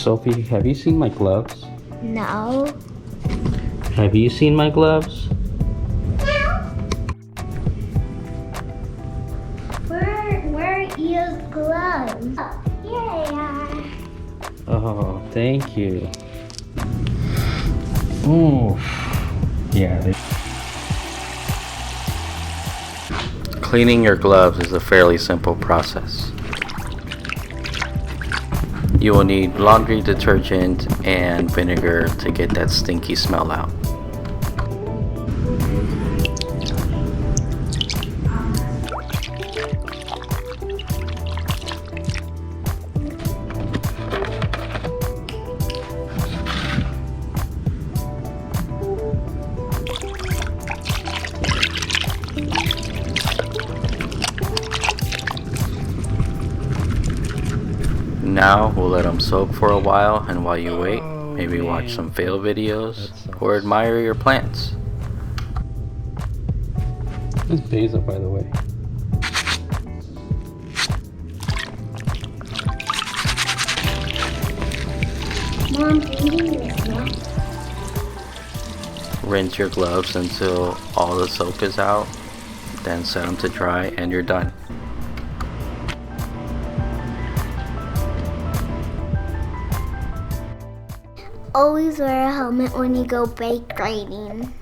Sophie, have you seen my gloves? No. Have you seen my gloves? Where are your gloves? Oh, here they are. Oh, thank you. Ooh. Yeah. Cleaning your gloves is a fairly simple process. You will need laundry detergent and vinegar to get that stinky smell out. Now we'll let them soak for a while, and while you wait, maybe watch some fail videos or admire your plants. This is basil, by the way. Mom's eating this now. Rinse your gloves until all the soap is out, then set them to dry and you're done. Always wear a helmet when you go bike riding.